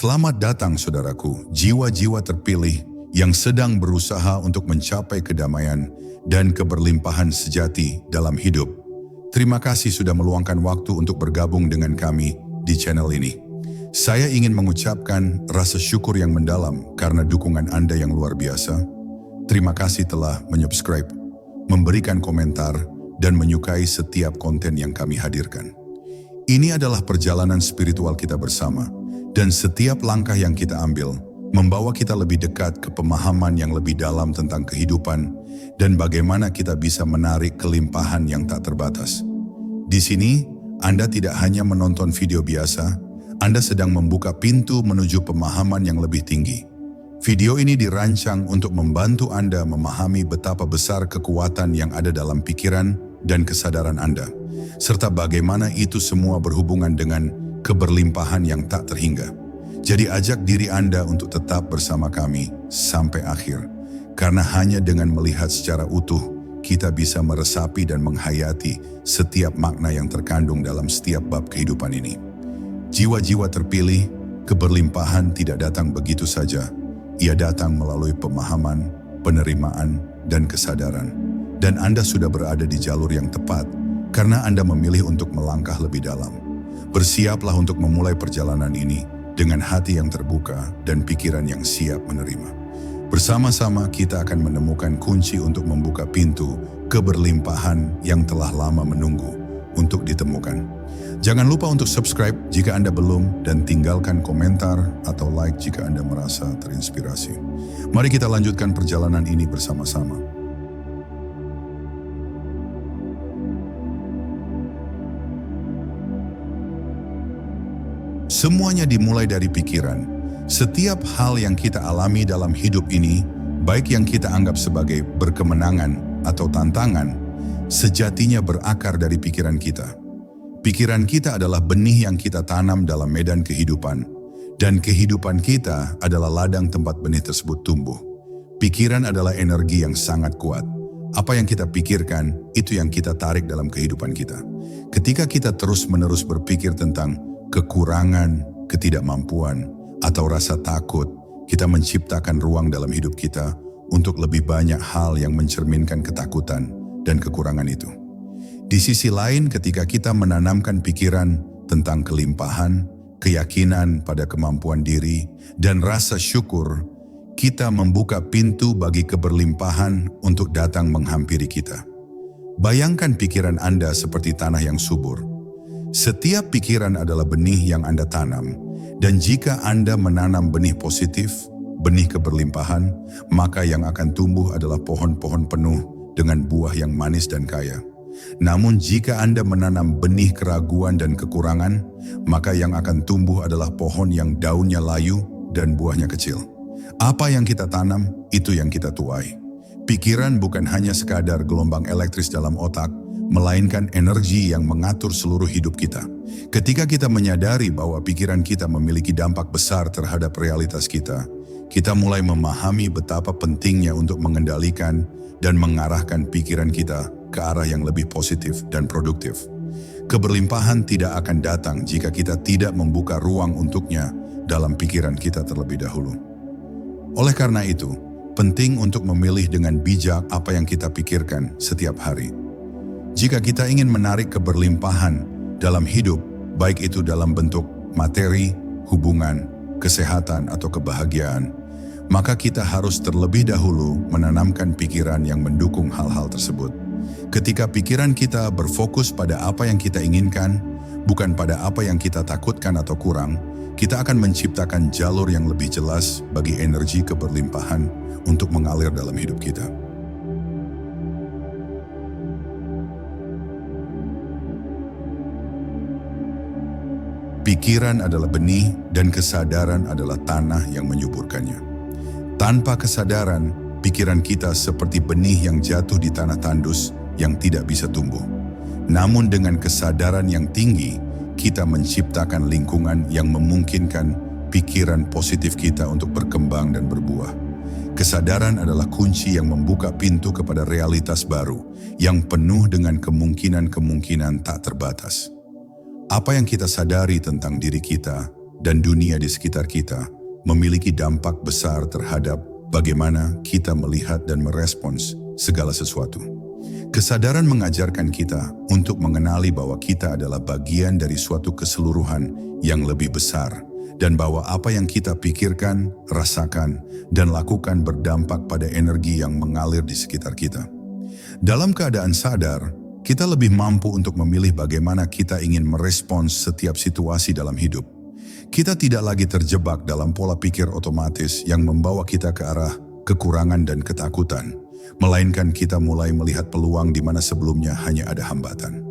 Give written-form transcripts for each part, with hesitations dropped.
Selamat datang saudaraku, jiwa-jiwa terpilih yang sedang berusaha untuk mencapai kedamaian dan keberlimpahan sejati dalam hidup. Terima kasih sudah meluangkan waktu untuk bergabung dengan kami di channel ini. Saya ingin mengucapkan rasa syukur yang mendalam karena dukungan Anda yang luar biasa. Terima kasih telah menyubscribe, memberikan komentar, dan menyukai setiap konten yang kami hadirkan. Ini adalah perjalanan spiritual kita bersama, dan setiap langkah yang kita ambil membawa kita lebih dekat ke pemahaman yang lebih dalam tentang kehidupan dan bagaimana kita bisa menarik kelimpahan yang tak terbatas. Di sini, Anda tidak hanya menonton video biasa, Anda sedang membuka pintu menuju pemahaman yang lebih tinggi. Video ini dirancang untuk membantu Anda memahami betapa besar kekuatan yang ada dalam pikiran dan kesadaran Anda, serta bagaimana itu semua berhubungan dengan keberlimpahan yang tak terhingga. Jadi ajak diri Anda untuk tetap bersama kami sampai akhir, karena hanya dengan melihat secara utuh, kita bisa meresapi dan menghayati setiap makna yang terkandung dalam setiap bab kehidupan ini. Jiwa-jiwa terpilih, keberlimpahan tidak datang begitu saja. Ia datang melalui pemahaman, penerimaan, dan kesadaran. Dan Anda sudah berada di jalur yang tepat, karena Anda memilih untuk melangkah lebih dalam. Bersiaplah untuk memulai perjalanan ini dengan hati yang terbuka dan pikiran yang siap menerima. Bersama-sama kita akan menemukan kunci untuk membuka pintu keberlimpahan yang telah lama menunggu untuk ditemukan. Jangan lupa untuk subscribe jika Anda belum dan tinggalkan komentar atau like jika Anda merasa terinspirasi. Mari kita lanjutkan perjalanan ini bersama-sama. Semuanya dimulai dari pikiran. Setiap hal yang kita alami dalam hidup ini, baik yang kita anggap sebagai berkemenangan atau tantangan, sejatinya berakar dari pikiran kita. Pikiran kita adalah benih yang kita tanam dalam medan kehidupan, dan kehidupan kita adalah ladang tempat benih tersebut tumbuh. Pikiran adalah energi yang sangat kuat. Apa yang kita pikirkan, itu yang kita tarik dalam kehidupan kita. Ketika kita terus-menerus berpikir tentang kekurangan, ketidakmampuan, atau rasa takut, kita menciptakan ruang dalam hidup kita untuk lebih banyak hal yang mencerminkan ketakutan dan kekurangan itu. Di sisi lain, ketika kita menanamkan pikiran tentang kelimpahan, keyakinan pada kemampuan diri, dan rasa syukur, kita membuka pintu bagi keberlimpahan untuk datang menghampiri kita. Bayangkan pikiran Anda seperti tanah yang subur. Setiap pikiran adalah benih yang Anda tanam, dan jika Anda menanam benih positif, benih keberlimpahan, maka yang akan tumbuh adalah pohon-pohon penuh dengan buah yang manis dan kaya. Namun jika Anda menanam benih keraguan dan kekurangan, maka yang akan tumbuh adalah pohon yang daunnya layu dan buahnya kecil. Apa yang kita tanam, itu yang kita tuai. Pikiran bukan hanya sekadar gelombang elektris dalam otak, melainkan energi yang mengatur seluruh hidup kita. Ketika kita menyadari bahwa pikiran kita memiliki dampak besar terhadap realitas kita mulai memahami betapa pentingnya untuk mengendalikan dan mengarahkan pikiran kita ke arah yang lebih positif dan produktif. Keberlimpahan tidak akan datang jika kita tidak membuka ruang untuknya dalam pikiran kita terlebih dahulu. Oleh karena itu, penting untuk memilih dengan bijak apa yang kita pikirkan setiap hari. Jika kita ingin menarik keberlimpahan dalam hidup, baik itu dalam bentuk materi, hubungan, kesehatan, atau kebahagiaan, maka kita harus terlebih dahulu menanamkan pikiran yang mendukung hal-hal tersebut. Ketika pikiran kita berfokus pada apa yang kita inginkan, bukan pada apa yang kita takutkan atau kurang, kita akan menciptakan jalur yang lebih jelas bagi energi keberlimpahan untuk mengalir dalam hidup kita. Pikiran adalah benih dan kesadaran adalah tanah yang menyuburkannya. Tanpa kesadaran, pikiran kita seperti benih yang jatuh di tanah tandus yang tidak bisa tumbuh. Namun dengan kesadaran yang tinggi, kita menciptakan lingkungan yang memungkinkan pikiran positif kita untuk berkembang dan berbuah. Kesadaran adalah kunci yang membuka pintu kepada realitas baru yang penuh dengan kemungkinan-kemungkinan tak terbatas. Apa yang kita sadari tentang diri kita dan dunia di sekitar kita memiliki dampak besar terhadap bagaimana kita melihat dan merespons segala sesuatu. Kesadaran mengajarkan kita untuk mengenali bahwa kita adalah bagian dari suatu keseluruhan yang lebih besar, dan bahwa apa yang kita pikirkan, rasakan, dan lakukan berdampak pada energi yang mengalir di sekitar kita. Dalam keadaan sadar, kita lebih mampu untuk memilih bagaimana kita ingin merespons setiap situasi dalam hidup. Kita tidak lagi terjebak dalam pola pikir otomatis yang membawa kita ke arah kekurangan dan ketakutan, melainkan kita mulai melihat peluang di mana sebelumnya hanya ada hambatan.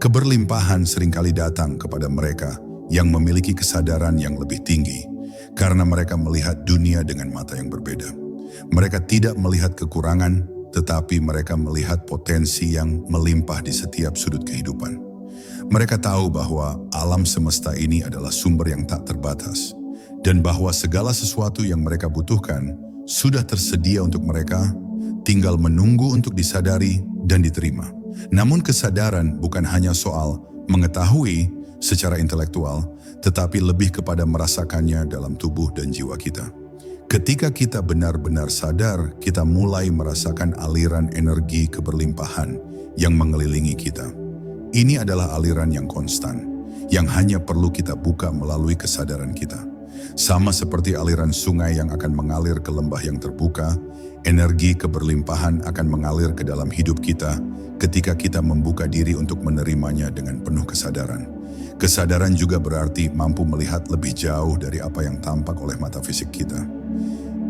Keberlimpahan seringkali datang kepada mereka yang memiliki kesadaran yang lebih tinggi, karena mereka melihat dunia dengan mata yang berbeda. Mereka tidak melihat kekurangan, tetapi mereka melihat potensi yang melimpah di setiap sudut kehidupan. Mereka tahu bahwa alam semesta ini adalah sumber yang tak terbatas, dan bahwa segala sesuatu yang mereka butuhkan sudah tersedia untuk mereka, tinggal menunggu untuk disadari dan diterima. Namun kesadaran bukan hanya soal mengetahui secara intelektual, tetapi lebih kepada merasakannya dalam tubuh dan jiwa kita. Ketika kita benar-benar sadar, kita mulai merasakan aliran energi keberlimpahan yang mengelilingi kita. Ini adalah aliran yang konstan, yang hanya perlu kita buka melalui kesadaran kita. Sama seperti aliran sungai yang akan mengalir ke lembah yang terbuka, energi keberlimpahan akan mengalir ke dalam hidup kita ketika kita membuka diri untuk menerimanya dengan penuh kesadaran. Kesadaran juga berarti mampu melihat lebih jauh dari apa yang tampak oleh mata fisik kita.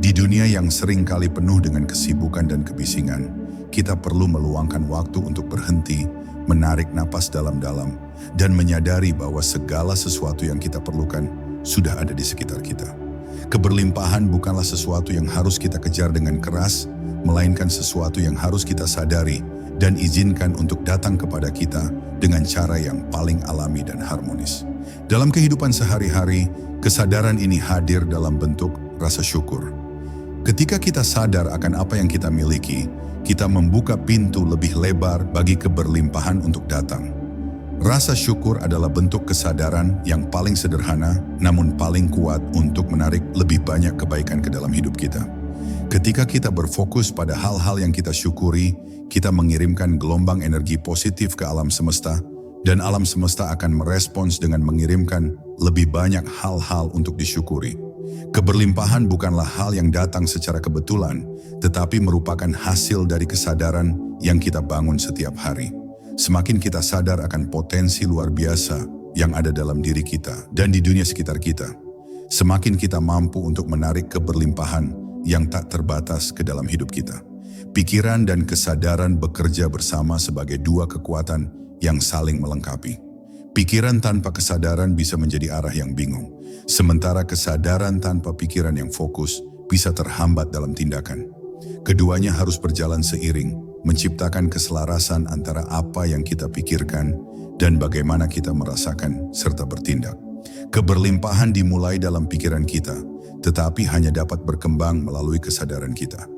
Di dunia yang sering kali penuh dengan kesibukan dan kebisingan, kita perlu meluangkan waktu untuk berhenti, menarik napas dalam-dalam, dan menyadari bahwa segala sesuatu yang kita perlukan sudah ada di sekitar kita. Keberlimpahan bukanlah sesuatu yang harus kita kejar dengan keras, melainkan sesuatu yang harus kita sadari dan izinkan untuk datang kepada kita dengan cara yang paling alami dan harmonis. Dalam kehidupan sehari-hari, kesadaran ini hadir dalam bentuk rasa syukur. Ketika kita sadar akan apa yang kita miliki, kita membuka pintu lebih lebar bagi keberlimpahan untuk datang. Rasa syukur adalah bentuk kesadaran yang paling sederhana, namun paling kuat untuk menarik lebih banyak kebaikan ke dalam hidup kita. Ketika kita berfokus pada hal-hal yang kita syukuri, kita mengirimkan gelombang energi positif ke alam semesta, dan alam semesta akan merespons dengan mengirimkan lebih banyak hal-hal untuk disyukuri. Keberlimpahan bukanlah hal yang datang secara kebetulan, tetapi merupakan hasil dari kesadaran yang kita bangun setiap hari. Semakin kita sadar akan potensi luar biasa yang ada dalam diri kita dan di dunia sekitar kita, semakin kita mampu untuk menarik keberlimpahan yang tak terbatas ke dalam hidup kita. Pikiran dan kesadaran bekerja bersama sebagai dua kekuatan yang saling melengkapi. Pikiran tanpa kesadaran bisa menjadi arah yang bingung, sementara kesadaran tanpa pikiran yang fokus bisa terhambat dalam tindakan. Keduanya harus berjalan seiring, menciptakan keselarasan antara apa yang kita pikirkan dan bagaimana kita merasakan serta bertindak. Keberlimpahan dimulai dalam pikiran kita, tetapi hanya dapat berkembang melalui kesadaran kita.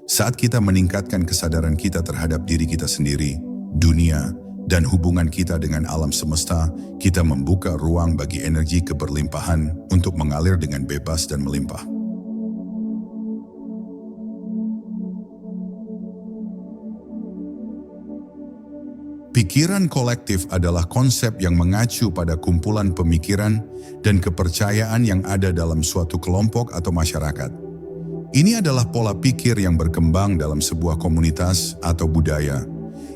Saat kita meningkatkan kesadaran kita terhadap diri kita sendiri, dunia, dan hubungan kita dengan alam semesta, kita membuka ruang bagi energi keberlimpahan untuk mengalir dengan bebas dan melimpah. Pikiran kolektif adalah konsep yang mengacu pada kumpulan pemikiran dan kepercayaan yang ada dalam suatu kelompok atau masyarakat. Ini adalah pola pikir yang berkembang dalam sebuah komunitas atau budaya,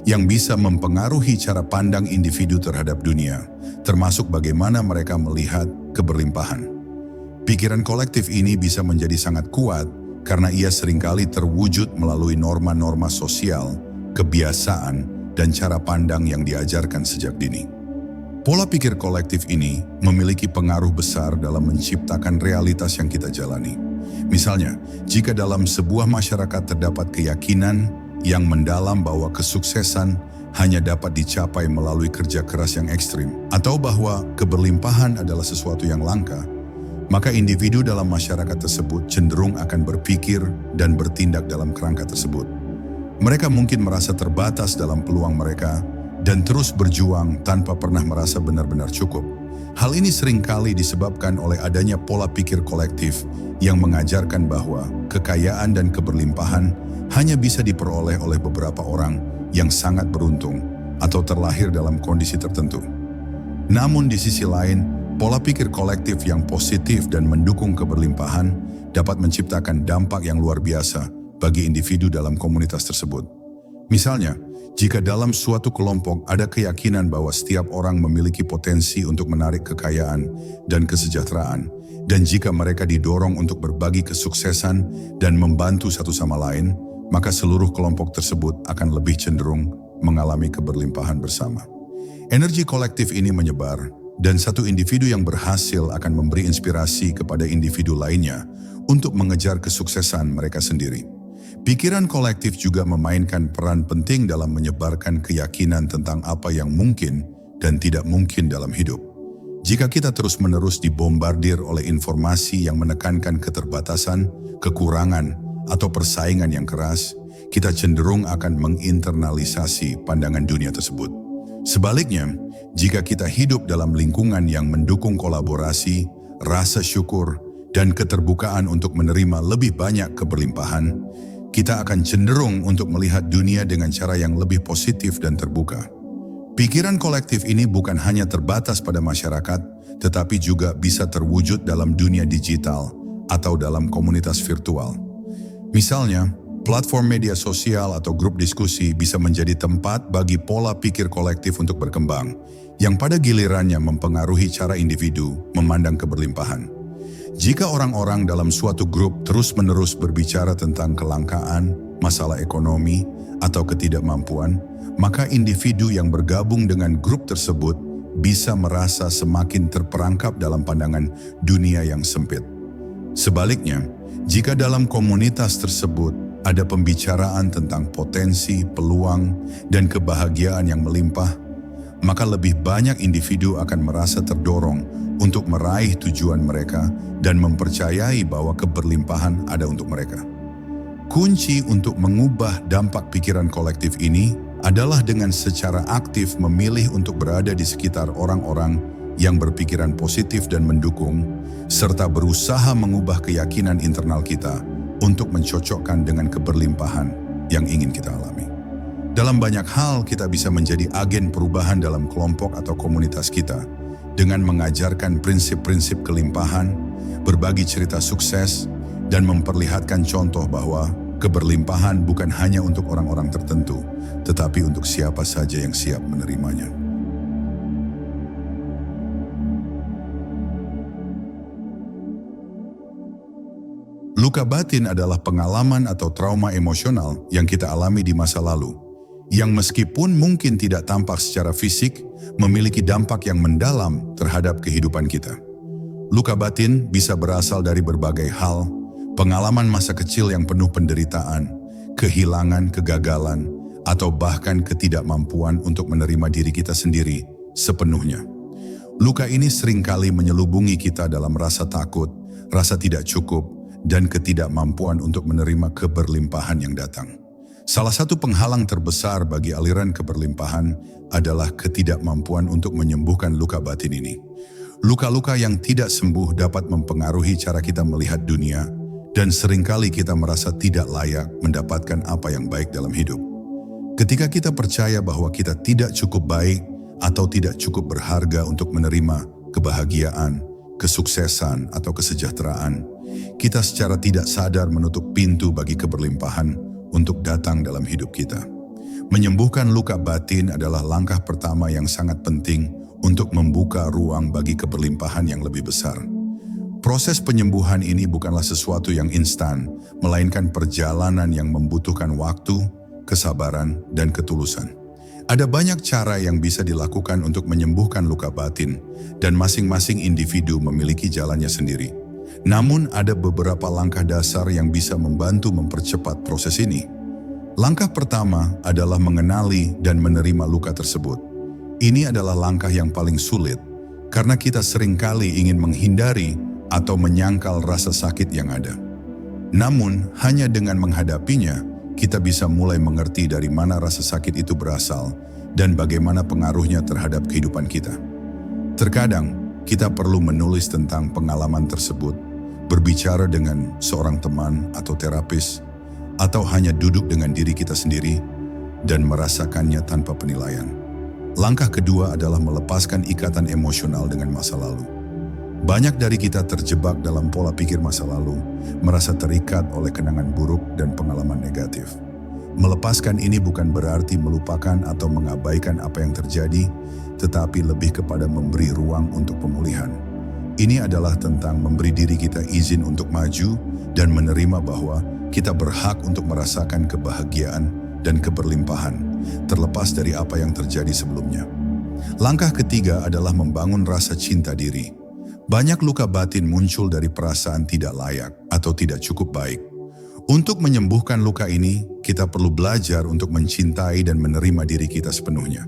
yang bisa mempengaruhi cara pandang individu terhadap dunia, termasuk bagaimana mereka melihat keberlimpahan. Pikiran kolektif ini bisa menjadi sangat kuat karena ia seringkali terwujud melalui norma-norma sosial, kebiasaan, dan cara pandang yang diajarkan sejak dini. Pola pikir kolektif ini memiliki pengaruh besar dalam menciptakan realitas yang kita jalani. Misalnya, jika dalam sebuah masyarakat terdapat keyakinan yang mendalam bahwa kesuksesan hanya dapat dicapai melalui kerja keras yang ekstrim, atau bahwa keberlimpahan adalah sesuatu yang langka, maka individu dalam masyarakat tersebut cenderung akan berpikir dan bertindak dalam kerangka tersebut. Mereka mungkin merasa terbatas dalam peluang mereka dan terus berjuang tanpa pernah merasa benar-benar cukup. Hal ini seringkali disebabkan oleh adanya pola pikir kolektif yang mengajarkan bahwa kekayaan dan keberlimpahan hanya bisa diperoleh oleh beberapa orang yang sangat beruntung atau terlahir dalam kondisi tertentu. Namun di sisi lain, pola pikir kolektif yang positif dan mendukung keberlimpahan dapat menciptakan dampak yang luar biasa bagi individu dalam komunitas tersebut. Misalnya, jika dalam suatu kelompok ada keyakinan bahwa setiap orang memiliki potensi untuk menarik kekayaan dan kesejahteraan, dan jika mereka didorong untuk berbagi kesuksesan dan membantu satu sama lain, maka seluruh kelompok tersebut akan lebih cenderung mengalami keberlimpahan bersama. Energi kolektif ini menyebar, dan satu individu yang berhasil akan memberi inspirasi kepada individu lainnya untuk mengejar kesuksesan mereka sendiri. Pikiran kolektif juga memainkan peran penting dalam menyebarkan keyakinan tentang apa yang mungkin dan tidak mungkin dalam hidup. Jika kita terus-menerus dibombardir oleh informasi yang menekankan keterbatasan, kekurangan, atau persaingan yang keras, kita cenderung akan menginternalisasi pandangan dunia tersebut. Sebaliknya, jika kita hidup dalam lingkungan yang mendukung kolaborasi, rasa syukur, dan keterbukaan untuk menerima lebih banyak keberlimpahan, kita akan cenderung untuk melihat dunia dengan cara yang lebih positif dan terbuka. Pikiran kolektif ini bukan hanya terbatas pada masyarakat, tetapi juga bisa terwujud dalam dunia digital atau dalam komunitas virtual. Misalnya, platform media sosial atau grup diskusi bisa menjadi tempat bagi pola pikir kolektif untuk berkembang, yang pada gilirannya mempengaruhi cara individu memandang keberlimpahan. Jika orang-orang dalam suatu grup terus-menerus berbicara tentang kelangkaan, masalah ekonomi, atau ketidakmampuan, maka individu yang bergabung dengan grup tersebut bisa merasa semakin terperangkap dalam pandangan dunia yang sempit. Sebaliknya, jika dalam komunitas tersebut ada pembicaraan tentang potensi, peluang, dan kebahagiaan yang melimpah, maka lebih banyak individu akan merasa terdorong untuk meraih tujuan mereka dan mempercayai bahwa keberlimpahan ada untuk mereka. Kunci untuk mengubah dampak pikiran kolektif ini adalah dengan secara aktif memilih untuk berada di sekitar orang-orang yang berpikiran positif dan mendukung, serta berusaha mengubah keyakinan internal kita untuk mencocokkan dengan keberlimpahan yang ingin kita alami. Dalam banyak hal, kita bisa menjadi agen perubahan dalam kelompok atau komunitas kita dengan mengajarkan prinsip-prinsip kelimpahan, berbagi cerita sukses, dan memperlihatkan contoh bahwa keberlimpahan bukan hanya untuk orang-orang tertentu, tetapi untuk siapa saja yang siap menerimanya. Luka batin adalah pengalaman atau trauma emosional yang kita alami di masa lalu, yang meskipun mungkin tidak tampak secara fisik, memiliki dampak yang mendalam terhadap kehidupan kita. Luka batin bisa berasal dari berbagai hal, pengalaman masa kecil yang penuh penderitaan, kehilangan, kegagalan, atau bahkan ketidakmampuan untuk menerima diri kita sendiri sepenuhnya. Luka ini seringkali menyelubungi kita dalam rasa takut, rasa tidak cukup, dan ketidakmampuan untuk menerima keberlimpahan yang datang. Salah satu penghalang terbesar bagi aliran keberlimpahan adalah ketidakmampuan untuk menyembuhkan luka batin ini. Luka-luka yang tidak sembuh dapat mempengaruhi cara kita melihat dunia, dan seringkali kita merasa tidak layak mendapatkan apa yang baik dalam hidup. Ketika kita percaya bahwa kita tidak cukup baik atau tidak cukup berharga untuk menerima kebahagiaan, kesuksesan, atau kesejahteraan, kita secara tidak sadar menutup pintu bagi keberlimpahan untuk datang dalam hidup kita. Menyembuhkan luka batin adalah langkah pertama yang sangat penting untuk membuka ruang bagi keberlimpahan yang lebih besar. Proses penyembuhan ini bukanlah sesuatu yang instan, melainkan perjalanan yang membutuhkan waktu, kesabaran, dan ketulusan. Ada banyak cara yang bisa dilakukan untuk menyembuhkan luka batin, dan masing-masing individu memiliki jalannya sendiri. Namun ada beberapa langkah dasar yang bisa membantu mempercepat proses ini. Langkah pertama adalah mengenali dan menerima luka tersebut. Ini adalah langkah yang paling sulit, karena kita seringkali ingin menghindari atau menyangkal rasa sakit yang ada. Namun, hanya dengan menghadapinya, kita bisa mulai mengerti dari mana rasa sakit itu berasal dan bagaimana pengaruhnya terhadap kehidupan kita. Terkadang, kita perlu menulis tentang pengalaman tersebut, berbicara dengan seorang teman atau terapis, atau hanya duduk dengan diri kita sendiri dan merasakannya tanpa penilaian. Langkah kedua adalah melepaskan ikatan emosional dengan masa lalu. Banyak dari kita terjebak dalam pola pikir masa lalu, merasa terikat oleh kenangan buruk dan pengalaman negatif. Melepaskan ini bukan berarti melupakan atau mengabaikan apa yang terjadi, tetapi lebih kepada memberi ruang untuk pemulihan. Ini adalah tentang memberi diri kita izin untuk maju dan menerima bahwa kita berhak untuk merasakan kebahagiaan dan keberlimpahan, terlepas dari apa yang terjadi sebelumnya. Langkah ketiga adalah membangun rasa cinta diri. Banyak luka batin muncul dari perasaan tidak layak atau tidak cukup baik. Untuk menyembuhkan luka ini, kita perlu belajar untuk mencintai dan menerima diri kita sepenuhnya.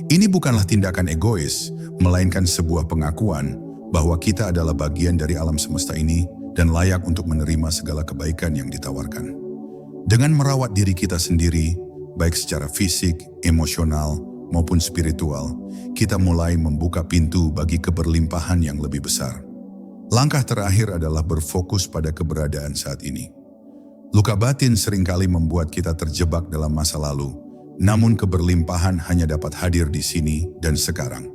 Ini bukanlah tindakan egois, melainkan sebuah pengakuan bahwa kita adalah bagian dari alam semesta ini dan layak untuk menerima segala kebaikan yang ditawarkan. Dengan merawat diri kita sendiri, baik secara fisik, emosional, maupun spiritual, kita mulai membuka pintu bagi keberlimpahan yang lebih besar. Langkah terakhir adalah berfokus pada keberadaan saat ini. Luka batin seringkali membuat kita terjebak dalam masa lalu, namun keberlimpahan hanya dapat hadir di sini dan sekarang.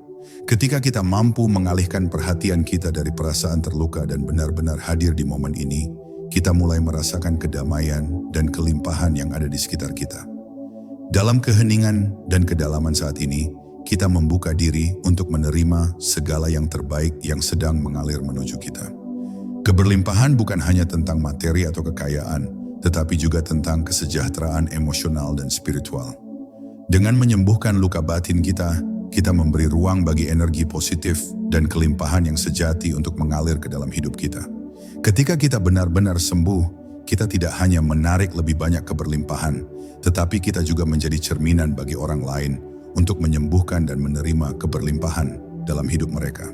Ketika kita mampu mengalihkan perhatian kita dari perasaan terluka dan benar-benar hadir di momen ini, kita mulai merasakan kedamaian dan kelimpahan yang ada di sekitar kita. Dalam keheningan dan kedalaman saat ini, kita membuka diri untuk menerima segala yang terbaik yang sedang mengalir menuju kita. Keberlimpahan bukan hanya tentang materi atau kekayaan, tetapi juga tentang kesejahteraan emosional dan spiritual. Dengan menyembuhkan luka batin kita memberi ruang bagi energi positif dan kelimpahan yang sejati untuk mengalir ke dalam hidup kita. Ketika kita benar-benar sembuh, kita tidak hanya menarik lebih banyak keberlimpahan, tetapi kita juga menjadi cerminan bagi orang lain untuk menyembuhkan dan menerima keberlimpahan dalam hidup mereka.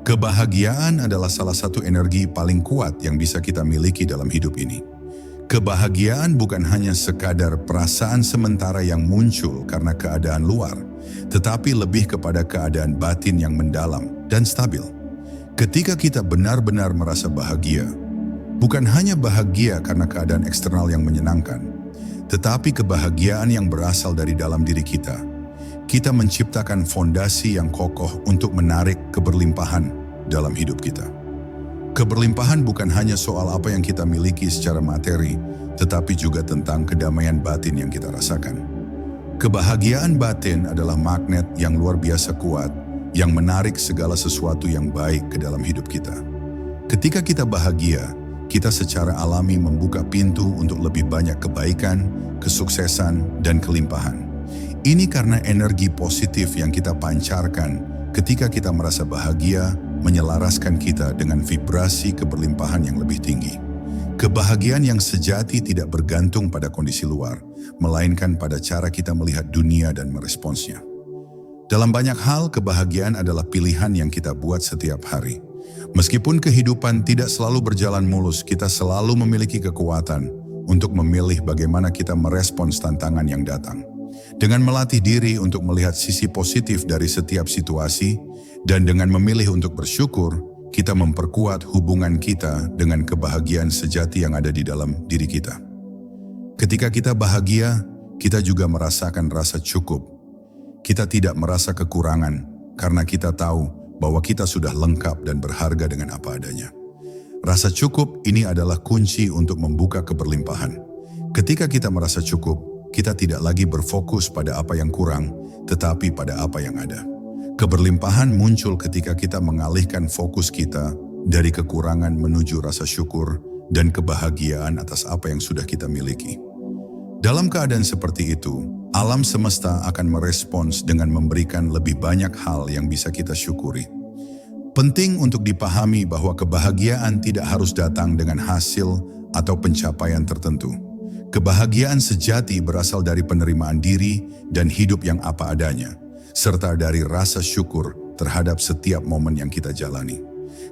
Kebahagiaan adalah salah satu energi paling kuat yang bisa kita miliki dalam hidup ini. Kebahagiaan bukan hanya sekadar perasaan sementara yang muncul karena keadaan luar, tetapi lebih kepada keadaan batin yang mendalam dan stabil. Ketika kita benar-benar merasa bahagia, bukan hanya bahagia karena keadaan eksternal yang menyenangkan, tetapi kebahagiaan yang berasal dari dalam diri kita. Kita menciptakan fondasi yang kokoh untuk menarik keberlimpahan dalam hidup kita. Keberlimpahan bukan hanya soal apa yang kita miliki secara materi, tetapi juga tentang kedamaian batin yang kita rasakan. Kebahagiaan batin adalah magnet yang luar biasa kuat yang menarik segala sesuatu yang baik ke dalam hidup kita. Ketika kita bahagia, kita secara alami membuka pintu untuk lebih banyak kebaikan, kesuksesan, dan kelimpahan. Ini karena energi positif yang kita pancarkan ketika kita merasa bahagia menyelaraskan kita dengan vibrasi keberlimpahan yang lebih tinggi. Kebahagiaan yang sejati tidak bergantung pada kondisi luar, melainkan pada cara kita melihat dunia dan meresponsnya. Dalam banyak hal, kebahagiaan adalah pilihan yang kita buat setiap hari. Meskipun kehidupan tidak selalu berjalan mulus, kita selalu memiliki kekuatan untuk memilih bagaimana kita merespons tantangan yang datang. Dengan melatih diri untuk melihat sisi positif dari setiap situasi, dan dengan memilih untuk bersyukur, kita memperkuat hubungan kita dengan kebahagiaan sejati yang ada di dalam diri kita. Ketika kita bahagia, kita juga merasakan rasa cukup. Kita tidak merasa kekurangan karena kita tahu bahwa kita sudah lengkap dan berharga dengan apa adanya. Rasa cukup ini adalah kunci untuk membuka keberlimpahan. Ketika kita merasa cukup, kita tidak lagi berfokus pada apa yang kurang, tetapi pada apa yang ada. Keberlimpahan muncul ketika kita mengalihkan fokus kita dari kekurangan menuju rasa syukur dan kebahagiaan atas apa yang sudah kita miliki. Dalam keadaan seperti itu, alam semesta akan merespons dengan memberikan lebih banyak hal yang bisa kita syukuri. Penting untuk dipahami bahwa kebahagiaan tidak harus datang dengan hasil atau pencapaian tertentu. Kebahagiaan sejati berasal dari penerimaan diri dan hidup yang apa adanya, serta dari rasa syukur terhadap setiap momen yang kita jalani.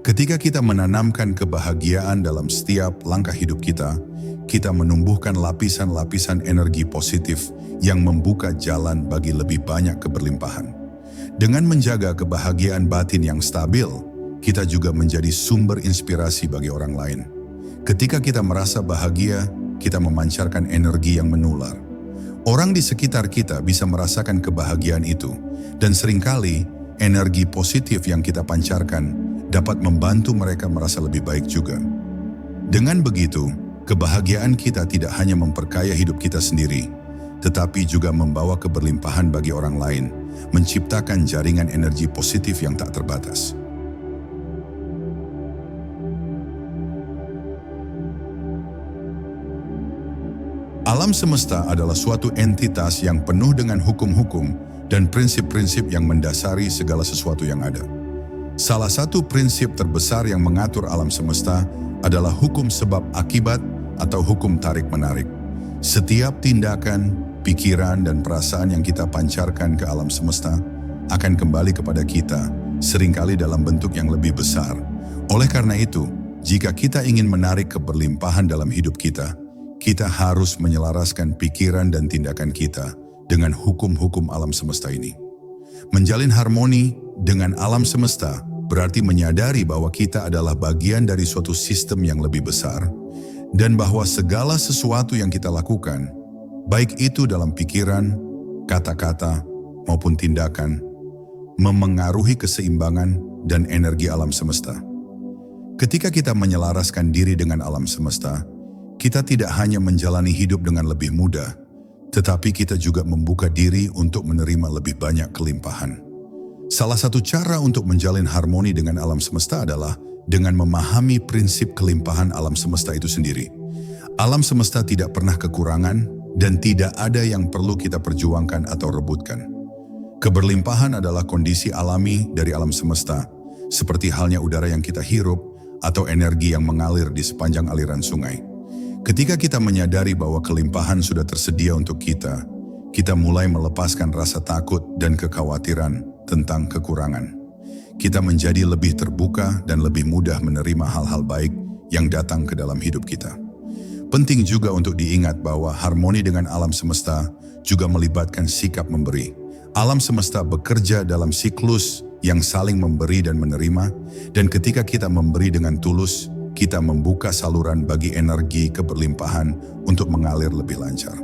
Ketika kita menanamkan kebahagiaan dalam setiap langkah hidup kita menumbuhkan lapisan-lapisan energi positif yang membuka jalan bagi lebih banyak keberlimpahan. Dengan menjaga kebahagiaan batin yang stabil, kita juga menjadi sumber inspirasi bagi orang lain. Ketika kita merasa bahagia, kita memancarkan energi yang menular. Orang di sekitar kita bisa merasakan kebahagiaan itu, dan seringkali energi positif yang kita pancarkan dapat membantu mereka merasa lebih baik juga. Dengan begitu, kebahagiaan kita tidak hanya memperkaya hidup kita sendiri, tetapi juga membawa keberlimpahan bagi orang lain, menciptakan jaringan energi positif yang tak terbatas. Alam semesta adalah suatu entitas yang penuh dengan hukum-hukum dan prinsip-prinsip yang mendasari segala sesuatu yang ada. Salah satu prinsip terbesar yang mengatur alam semesta adalah hukum sebab akibat atau hukum tarik-menarik. Setiap tindakan, pikiran, dan perasaan yang kita pancarkan ke alam semesta akan kembali kepada kita, seringkali dalam bentuk yang lebih besar. Oleh karena itu, jika kita ingin menarik keberlimpahan dalam hidup kita harus menyelaraskan pikiran dan tindakan kita dengan hukum-hukum alam semesta ini. Menjalin harmoni dengan alam semesta berarti menyadari bahwa kita adalah bagian dari suatu sistem yang lebih besar, dan bahwa segala sesuatu yang kita lakukan, baik itu dalam pikiran, kata-kata, maupun tindakan, memengaruhi keseimbangan dan energi alam semesta. Ketika kita menyelaraskan diri dengan alam semesta, kita tidak hanya menjalani hidup dengan lebih mudah, tetapi kita juga membuka diri untuk menerima lebih banyak kelimpahan. Salah satu cara untuk menjalin harmoni dengan alam semesta adalah dengan memahami prinsip kelimpahan alam semesta itu sendiri. Alam semesta tidak pernah kekurangan dan tidak ada yang perlu kita perjuangkan atau rebutkan. Keberlimpahan adalah kondisi alami dari alam semesta, seperti halnya udara yang kita hirup atau energi yang mengalir di sepanjang aliran sungai. Ketika kita menyadari bahwa kelimpahan sudah tersedia untuk kita mulai melepaskan rasa takut dan kekhawatiran tentang kekurangan. Kita menjadi lebih terbuka dan lebih mudah menerima hal-hal baik yang datang ke dalam hidup kita. Penting juga untuk diingat bahwa harmoni dengan alam semesta juga melibatkan sikap memberi. Alam semesta bekerja dalam siklus yang saling memberi dan menerima, dan ketika kita memberi dengan tulus, kita membuka saluran bagi energi keberlimpahan untuk mengalir lebih lancar.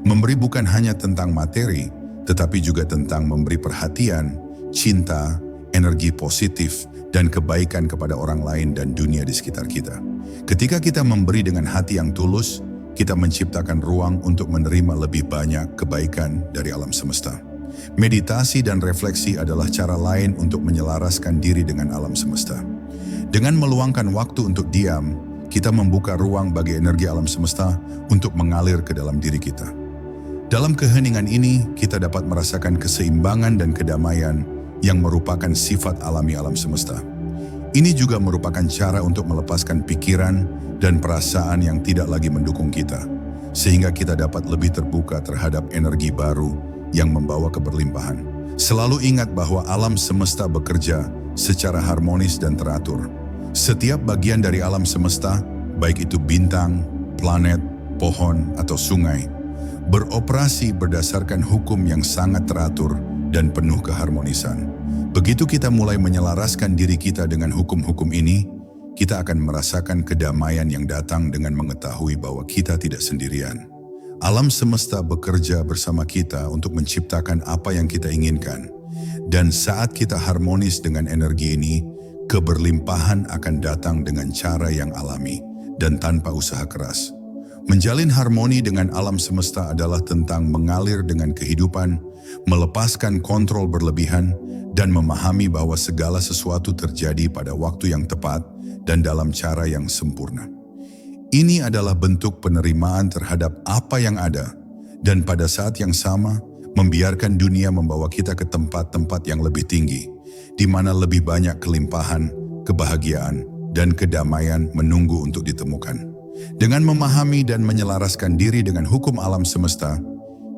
Memberi bukan hanya tentang materi, tetapi juga tentang memberi perhatian, cinta, energi positif, dan kebaikan kepada orang lain dan dunia di sekitar kita. Ketika kita memberi dengan hati yang tulus, kita menciptakan ruang untuk menerima lebih banyak kebaikan dari alam semesta. Meditasi dan refleksi adalah cara lain untuk menyelaraskan diri dengan alam semesta. Dengan meluangkan waktu untuk diam, kita membuka ruang bagi energi alam semesta untuk mengalir ke dalam diri kita. Dalam keheningan ini, kita dapat merasakan keseimbangan dan kedamaian yang merupakan sifat alami alam semesta. Ini juga merupakan cara untuk melepaskan pikiran dan perasaan yang tidak lagi mendukung kita, sehingga kita dapat lebih terbuka terhadap energi baru yang membawa keberlimpahan. Selalu ingat bahwa alam semesta bekerja secara harmonis dan teratur. Setiap bagian dari alam semesta, baik itu bintang, planet, pohon, atau sungai, beroperasi berdasarkan hukum yang sangat teratur dan penuh keharmonisan. Begitu kita mulai menyelaraskan diri kita dengan hukum-hukum ini, kita akan merasakan kedamaian yang datang dengan mengetahui bahwa kita tidak sendirian. Alam semesta bekerja bersama kita untuk menciptakan apa yang kita inginkan. Dan saat kita harmonis dengan energi ini, keberlimpahan akan datang dengan cara yang alami dan tanpa usaha keras. Menjalin harmoni dengan alam semesta adalah tentang mengalir dengan kehidupan, melepaskan kontrol berlebihan, dan memahami bahwa segala sesuatu terjadi pada waktu yang tepat dan dalam cara yang sempurna. Ini adalah bentuk penerimaan terhadap apa yang ada, dan pada saat yang sama, membiarkan dunia membawa kita ke tempat-tempat yang lebih tinggi, di mana lebih banyak kelimpahan, kebahagiaan, dan kedamaian menunggu untuk ditemukan. Dengan memahami dan menyelaraskan diri dengan hukum alam semesta,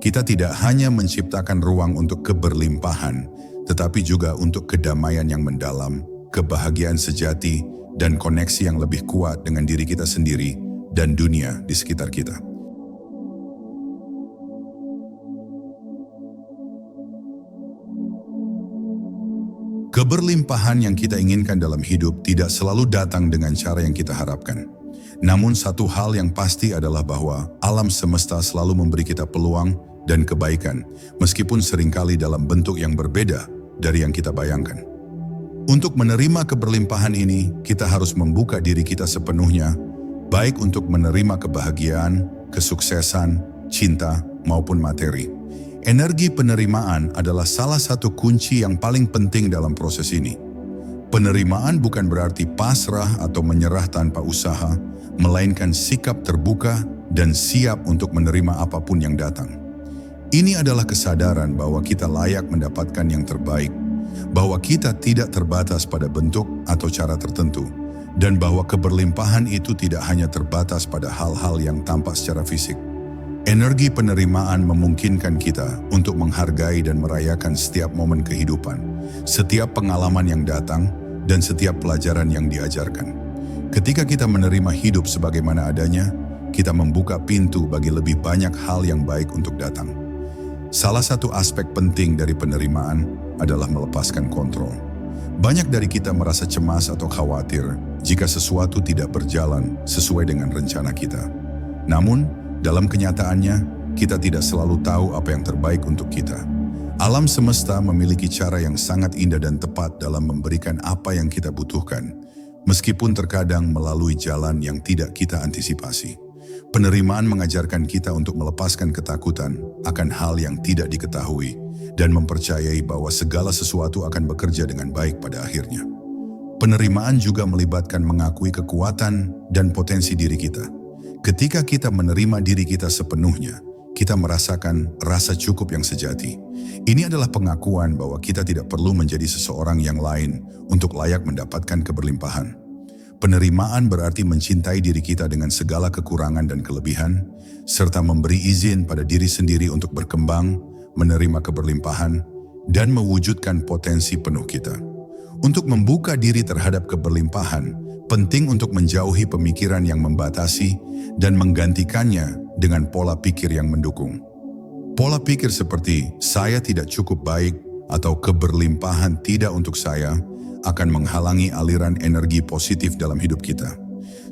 kita tidak hanya menciptakan ruang untuk keberlimpahan, tetapi juga untuk kedamaian yang mendalam kebahagiaan sejati, dan koneksi yang lebih kuat dengan diri kita sendiri dan dunia di sekitar kita. Keberlimpahan yang kita inginkan dalam hidup tidak selalu datang dengan cara yang kita harapkan. Namun satu hal yang pasti adalah bahwa alam semesta selalu memberi kita peluang dan kebaikan, meskipun seringkali dalam bentuk yang berbeda dari yang kita bayangkan. Untuk menerima keberlimpahan ini, kita harus membuka diri kita sepenuhnya, baik untuk menerima kebahagiaan, kesuksesan, cinta, maupun materi. Energi penerimaan adalah salah satu kunci yang paling penting dalam proses ini. Penerimaan bukan berarti pasrah atau menyerah tanpa usaha, melainkan sikap terbuka dan siap untuk menerima apapun yang datang. Ini adalah kesadaran bahwa kita layak mendapatkan yang terbaik, bahwa kita tidak terbatas pada bentuk atau cara tertentu, dan bahwa keberlimpahan itu tidak hanya terbatas pada hal-hal yang tampak secara fisik. Energi penerimaan memungkinkan kita untuk menghargai dan merayakan setiap momen kehidupan, setiap pengalaman yang datang, dan setiap pelajaran yang diajarkan. Ketika kita menerima hidup sebagaimana adanya, kita membuka pintu bagi lebih banyak hal yang baik untuk datang. Salah satu aspek penting dari penerimaan adalah melepaskan kontrol. Banyak dari kita merasa cemas atau khawatir jika sesuatu tidak berjalan sesuai dengan rencana kita. Namun, dalam kenyataannya, kita tidak selalu tahu apa yang terbaik untuk kita. Alam semesta memiliki cara yang sangat indah dan tepat dalam memberikan apa yang kita butuhkan, meskipun terkadang melalui jalan yang tidak kita antisipasi. Penerimaan mengajarkan kita untuk melepaskan ketakutan akan hal yang tidak diketahui dan mempercayai bahwa segala sesuatu akan bekerja dengan baik pada akhirnya. Penerimaan juga melibatkan mengakui kekuatan dan potensi diri kita. Ketika kita menerima diri kita sepenuhnya, kita merasakan rasa cukup yang sejati. Ini adalah pengakuan bahwa kita tidak perlu menjadi seseorang yang lain untuk layak mendapatkan keberlimpahan. Penerimaan berarti mencintai diri kita dengan segala kekurangan dan kelebihan, serta memberi izin pada diri sendiri untuk berkembang, menerima keberlimpahan, dan mewujudkan potensi penuh kita. Untuk membuka diri terhadap keberlimpahan, penting untuk menjauhi pemikiran yang membatasi dan menggantikannya dengan pola pikir yang mendukung. Pola pikir seperti "saya tidak cukup baik" atau "keberlimpahan tidak untuk saya" akan menghalangi aliran energi positif dalam hidup kita.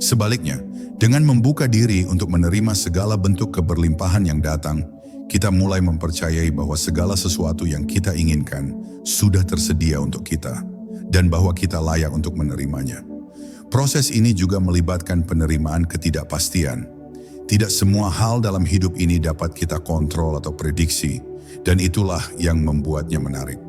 Sebaliknya, dengan membuka diri untuk menerima segala bentuk keberlimpahan yang datang, kita mulai mempercayai bahwa segala sesuatu yang kita inginkan sudah tersedia untuk kita, dan bahwa kita layak untuk menerimanya. Proses ini juga melibatkan penerimaan ketidakpastian. Tidak semua hal dalam hidup ini dapat kita kontrol atau prediksi, dan itulah yang membuatnya menarik.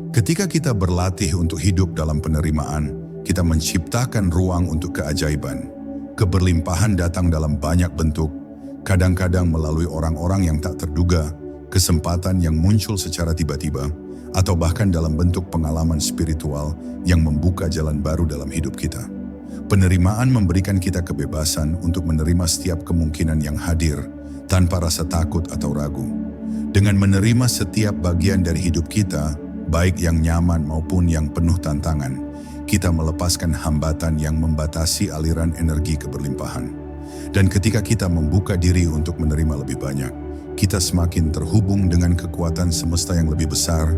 Ketika kita berlatih untuk hidup dalam penerimaan, kita menciptakan ruang untuk keajaiban. Keberlimpahan datang dalam banyak bentuk, kadang-kadang melalui orang-orang yang tak terduga, kesempatan yang muncul secara tiba-tiba, atau bahkan dalam bentuk pengalaman spiritual yang membuka jalan baru dalam hidup kita. Penerimaan memberikan kita kebebasan untuk menerima setiap kemungkinan yang hadir tanpa rasa takut atau ragu. Dengan menerima setiap bagian dari hidup kita, baik yang nyaman maupun yang penuh tantangan, kita melepaskan hambatan yang membatasi aliran energi keberlimpahan. Dan ketika kita membuka diri untuk menerima lebih banyak, kita semakin terhubung dengan kekuatan semesta yang lebih besar,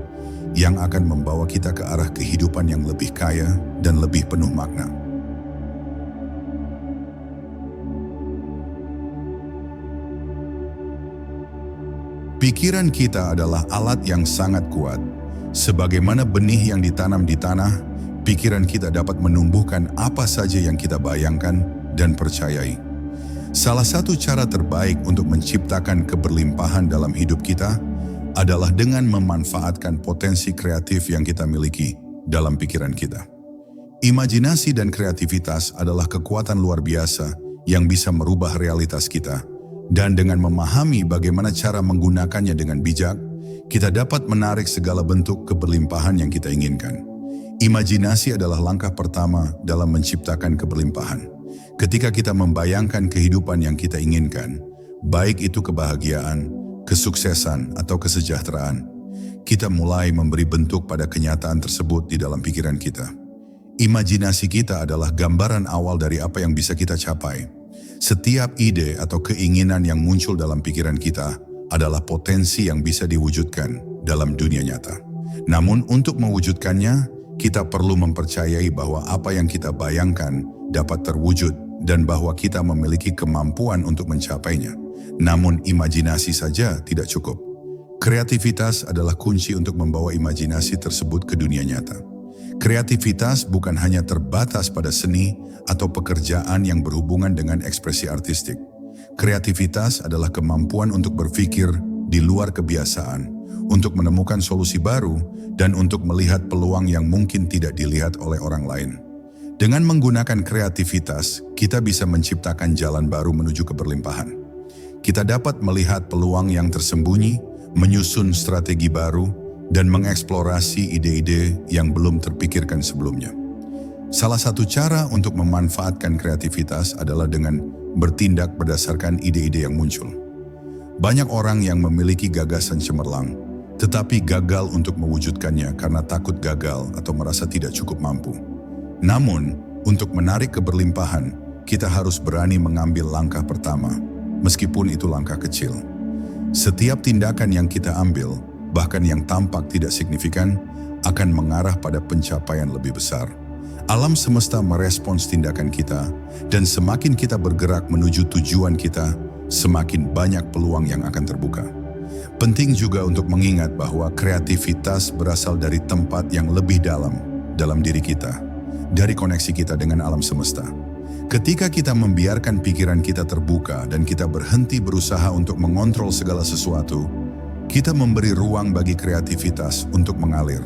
yang akan membawa kita ke arah kehidupan yang lebih kaya dan lebih penuh makna. Pikiran kita adalah alat yang sangat kuat. Sebagaimana benih yang ditanam di tanah, pikiran kita dapat menumbuhkan apa saja yang kita bayangkan dan percayai. Salah satu cara terbaik untuk menciptakan keberlimpahan dalam hidup kita adalah dengan memanfaatkan potensi kreatif yang kita miliki dalam pikiran kita. Imajinasi dan kreativitas adalah kekuatan luar biasa yang bisa merubah realitas kita. Dan dengan memahami bagaimana cara menggunakannya dengan bijak, kita dapat menarik segala bentuk keberlimpahan yang kita inginkan. Imajinasi adalah langkah pertama dalam menciptakan keberlimpahan. Ketika kita membayangkan kehidupan yang kita inginkan, baik itu kebahagiaan, kesuksesan, atau kesejahteraan, kita mulai memberi bentuk pada kenyataan tersebut di dalam pikiran kita. Imajinasi kita adalah gambaran awal dari apa yang bisa kita capai. Setiap ide atau keinginan yang muncul dalam pikiran kita adalah potensi yang bisa diwujudkan dalam dunia nyata. Namun untuk mewujudkannya, kita perlu mempercayai bahwa apa yang kita bayangkan dapat terwujud dan bahwa kita memiliki kemampuan untuk mencapainya. Namun imajinasi saja tidak cukup. Kreativitas adalah kunci untuk membawa imajinasi tersebut ke dunia nyata. Kreativitas bukan hanya terbatas pada seni atau pekerjaan yang berhubungan dengan ekspresi artistik. Kreativitas adalah kemampuan untuk berpikir di luar kebiasaan, untuk menemukan solusi baru, dan untuk melihat peluang yang mungkin tidak dilihat oleh orang lain. Dengan menggunakan kreativitas, kita bisa menciptakan jalan baru menuju keberlimpahan. Kita dapat melihat peluang yang tersembunyi, menyusun strategi baru, dan mengeksplorasi ide-ide yang belum terpikirkan sebelumnya. Salah satu cara untuk memanfaatkan kreativitas adalah dengan bertindak berdasarkan ide-ide yang muncul. Banyak orang yang memiliki gagasan cemerlang, tetapi gagal untuk mewujudkannya karena takut gagal atau merasa tidak cukup mampu. Namun, untuk menarik keberlimpahan, kita harus berani mengambil langkah pertama, meskipun itu langkah kecil. Setiap tindakan yang kita ambil, bahkan yang tampak tidak signifikan, akan mengarah pada pencapaian lebih besar. Alam semesta merespons tindakan kita, dan semakin kita bergerak menuju tujuan kita, semakin banyak peluang yang akan terbuka. Penting juga untuk mengingat bahwa kreativitas berasal dari tempat yang lebih dalam diri kita, dari koneksi kita dengan alam semesta. Ketika kita membiarkan pikiran kita terbuka dan kita berhenti berusaha untuk mengontrol segala sesuatu, kita memberi ruang bagi kreativitas untuk mengalir.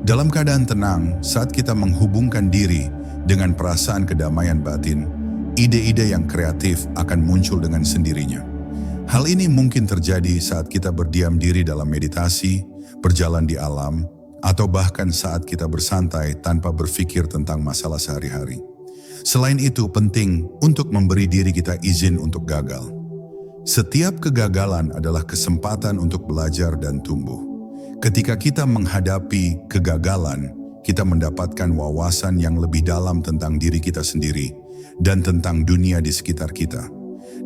Dalam keadaan tenang, saat kita menghubungkan diri dengan perasaan kedamaian batin, ide-ide yang kreatif akan muncul dengan sendirinya. Hal ini mungkin terjadi saat kita berdiam diri dalam meditasi, berjalan di alam, atau bahkan saat kita bersantai tanpa berpikir tentang masalah sehari-hari. Selain itu, penting untuk memberi diri kita izin untuk gagal. Setiap kegagalan adalah kesempatan untuk belajar dan tumbuh. Ketika kita menghadapi kegagalan, kita mendapatkan wawasan yang lebih dalam tentang diri kita sendiri dan tentang dunia di sekitar kita.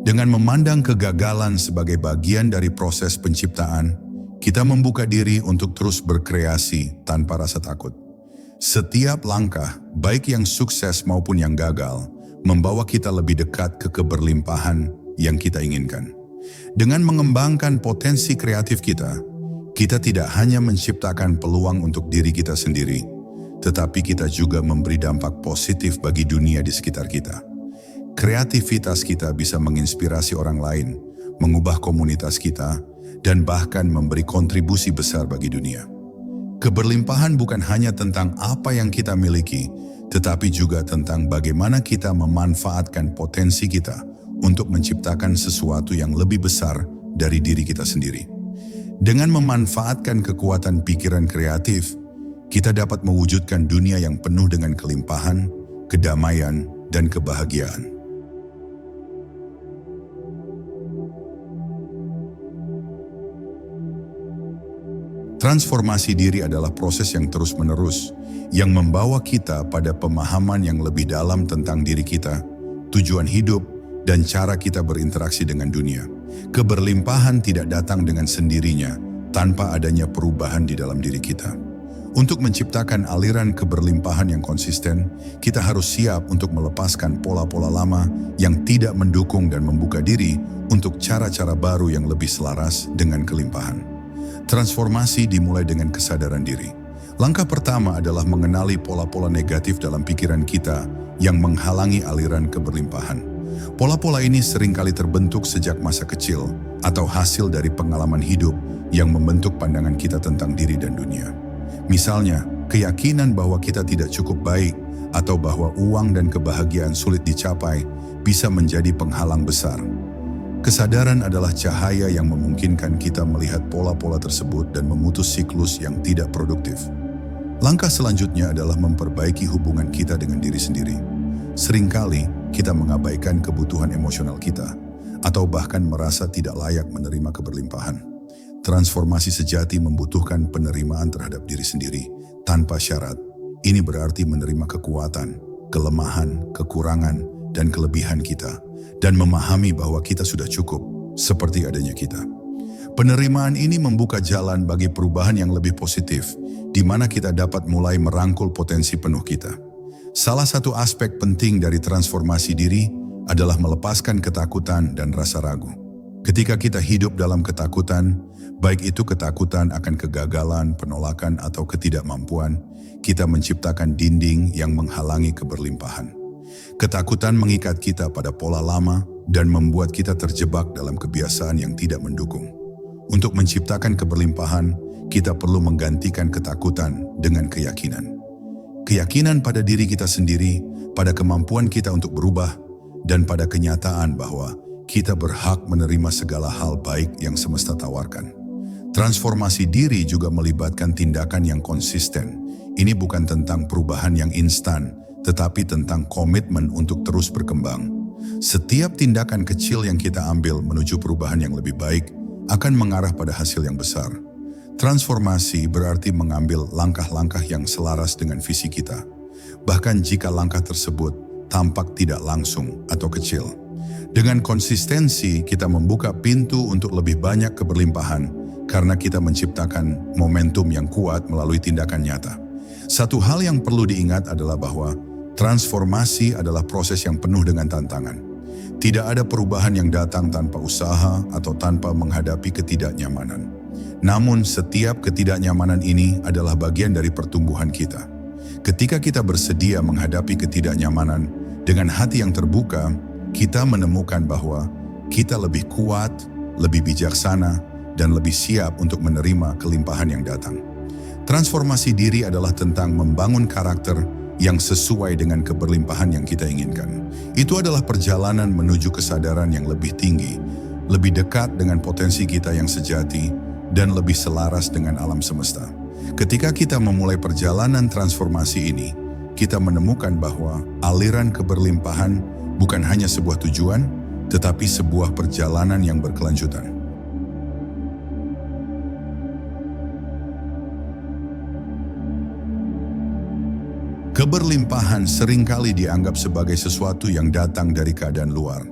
Dengan memandang kegagalan sebagai bagian dari proses penciptaan, kita membuka diri untuk terus berkreasi tanpa rasa takut. Setiap langkah, baik yang sukses maupun yang gagal, membawa kita lebih dekat ke keberlimpahan yang kita inginkan. Dengan mengembangkan potensi kreatif kita tidak hanya menciptakan peluang untuk diri kita sendiri, tetapi kita juga memberi dampak positif bagi dunia di sekitar kita. Kreativitas kita bisa menginspirasi orang lain, mengubah komunitas kita, dan bahkan memberi kontribusi besar bagi dunia. Keberlimpahan bukan hanya tentang apa yang kita miliki, tetapi juga tentang bagaimana kita memanfaatkan potensi kita untuk menciptakan sesuatu yang lebih besar dari diri kita sendiri. Dengan memanfaatkan kekuatan pikiran kreatif, kita dapat mewujudkan dunia yang penuh dengan kelimpahan, kedamaian, dan kebahagiaan. Transformasi diri adalah proses yang terus-menerus, yang membawa kita pada pemahaman yang lebih dalam tentang diri kita, tujuan hidup, dan cara kita berinteraksi dengan dunia. Keberlimpahan tidak datang dengan sendirinya tanpa adanya perubahan di dalam diri kita. Untuk menciptakan aliran keberlimpahan yang konsisten, kita harus siap untuk melepaskan pola-pola lama yang tidak mendukung dan membuka diri untuk cara-cara baru yang lebih selaras dengan kelimpahan. Transformasi dimulai dengan kesadaran diri. Langkah pertama adalah mengenali pola-pola negatif dalam pikiran kita yang menghalangi aliran keberlimpahan. Pola-pola ini seringkali terbentuk sejak masa kecil atau hasil dari pengalaman hidup yang membentuk pandangan kita tentang diri dan dunia. Misalnya, keyakinan bahwa kita tidak cukup baik atau bahwa uang dan kebahagiaan sulit dicapai bisa menjadi penghalang besar. Kesadaran adalah cahaya yang memungkinkan kita melihat pola-pola tersebut dan memutus siklus yang tidak produktif. Langkah selanjutnya adalah memperbaiki hubungan kita dengan diri sendiri. Seringkali kita mengabaikan kebutuhan emosional kita, atau bahkan merasa tidak layak menerima keberlimpahan. Transformasi sejati membutuhkan penerimaan terhadap diri sendiri, tanpa syarat. Ini berarti menerima kekuatan, kelemahan, kekurangan, dan kelebihan kita, dan memahami bahwa kita sudah cukup, seperti adanya kita. Penerimaan ini membuka jalan bagi perubahan yang lebih positif, di mana kita dapat mulai merangkul potensi penuh kita. Salah satu aspek penting dari transformasi diri adalah melepaskan ketakutan dan rasa ragu. Ketika kita hidup dalam ketakutan, baik itu ketakutan akan kegagalan, penolakan, atau ketidakmampuan, kita menciptakan dinding yang menghalangi keberlimpahan. Ketakutan mengikat kita pada pola lama dan membuat kita terjebak dalam kebiasaan yang tidak mendukung. Untuk menciptakan keberlimpahan, kita perlu menggantikan ketakutan dengan keyakinan. Keyakinan pada diri kita sendiri, pada kemampuan kita untuk berubah, dan pada kenyataan bahwa kita berhak menerima segala hal baik yang semesta tawarkan. Transformasi diri juga melibatkan tindakan yang konsisten. Ini bukan tentang perubahan yang instan, tetapi tentang komitmen untuk terus berkembang. Setiap tindakan kecil yang kita ambil menuju perubahan yang lebih baik akan mengarah pada hasil yang besar. Transformasi berarti mengambil langkah-langkah yang selaras dengan visi kita, bahkan jika langkah tersebut tampak tidak langsung atau kecil. Dengan konsistensi, kita membuka pintu untuk lebih banyak keberlimpahan karena kita menciptakan momentum yang kuat melalui tindakan nyata. Satu hal yang perlu diingat adalah bahwa transformasi adalah proses yang penuh dengan tantangan. Tidak ada perubahan yang datang tanpa usaha atau tanpa menghadapi ketidaknyamanan. Namun setiap ketidaknyamanan ini adalah bagian dari pertumbuhan kita. Ketika kita bersedia menghadapi ketidaknyamanan dengan hati yang terbuka, kita menemukan bahwa kita lebih kuat, lebih bijaksana, dan lebih siap untuk menerima kelimpahan yang datang. Transformasi diri adalah tentang membangun karakter yang sesuai dengan keberlimpahan yang kita inginkan. Itu adalah perjalanan menuju kesadaran yang lebih tinggi, lebih dekat dengan potensi kita yang sejati, dan lebih selaras dengan alam semesta. Ketika kita memulai perjalanan transformasi ini, kita menemukan bahwa aliran keberlimpahan bukan hanya sebuah tujuan, tetapi sebuah perjalanan yang berkelanjutan. Keberlimpahan seringkali dianggap sebagai sesuatu yang datang dari keadaan luar,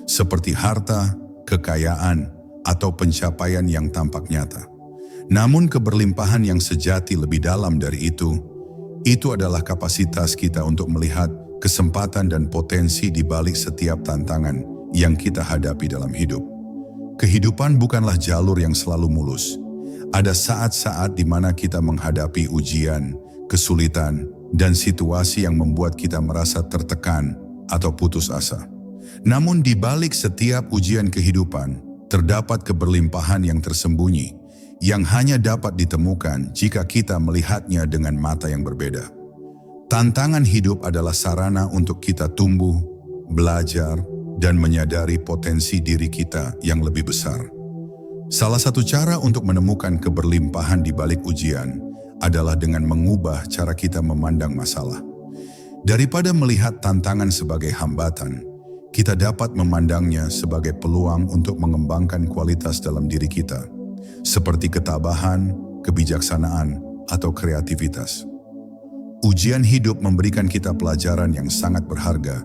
seperti harta, kekayaan, atau pencapaian yang tampak nyata. Namun keberlimpahan yang sejati lebih dalam dari itu adalah kapasitas kita untuk melihat kesempatan dan potensi di balik setiap tantangan yang kita hadapi dalam hidup. Kehidupan bukanlah jalur yang selalu mulus. Ada saat-saat di mana kita menghadapi ujian, kesulitan, dan situasi yang membuat kita merasa tertekan atau putus asa. Namun di balik setiap ujian kehidupan, terdapat keberlimpahan yang tersembunyi, yang hanya dapat ditemukan jika kita melihatnya dengan mata yang berbeda. Tantangan hidup adalah sarana untuk kita tumbuh, belajar, dan menyadari potensi diri kita yang lebih besar. Salah satu cara untuk menemukan keberlimpahan di balik ujian adalah dengan mengubah cara kita memandang masalah. Daripada melihat tantangan sebagai hambatan, kita dapat memandangnya sebagai peluang untuk mengembangkan kualitas dalam diri kita, seperti ketabahan, kebijaksanaan, atau kreativitas. Ujian hidup memberikan kita pelajaran yang sangat berharga,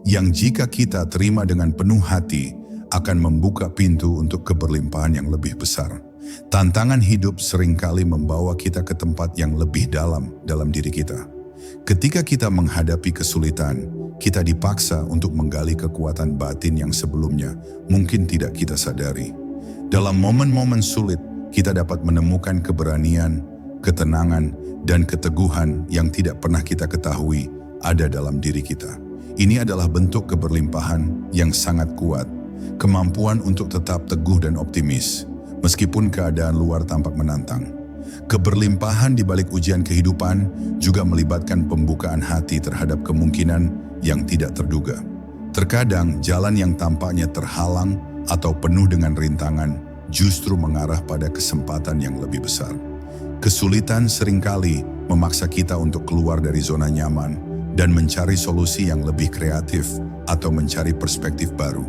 yang jika kita terima dengan penuh hati, akan membuka pintu untuk keberlimpahan yang lebih besar. Tantangan hidup seringkali membawa kita ke tempat yang lebih dalam diri kita. Ketika kita menghadapi kesulitan, kita dipaksa untuk menggali kekuatan batin yang sebelumnya mungkin tidak kita sadari. Dalam momen-momen sulit, kita dapat menemukan keberanian, ketenangan, dan keteguhan yang tidak pernah kita ketahui ada dalam diri kita. Ini adalah bentuk keberlimpahan yang sangat kuat, kemampuan untuk tetap teguh dan optimis, meskipun keadaan luar tampak menantang. Keberlimpahan di balik ujian kehidupan juga melibatkan pembukaan hati terhadap kemungkinan yang tidak terduga. Terkadang jalan yang tampaknya terhalang atau penuh dengan rintangan justru mengarah pada kesempatan yang lebih besar. Kesulitan seringkali memaksa kita untuk keluar dari zona nyaman dan mencari solusi yang lebih kreatif atau mencari perspektif baru.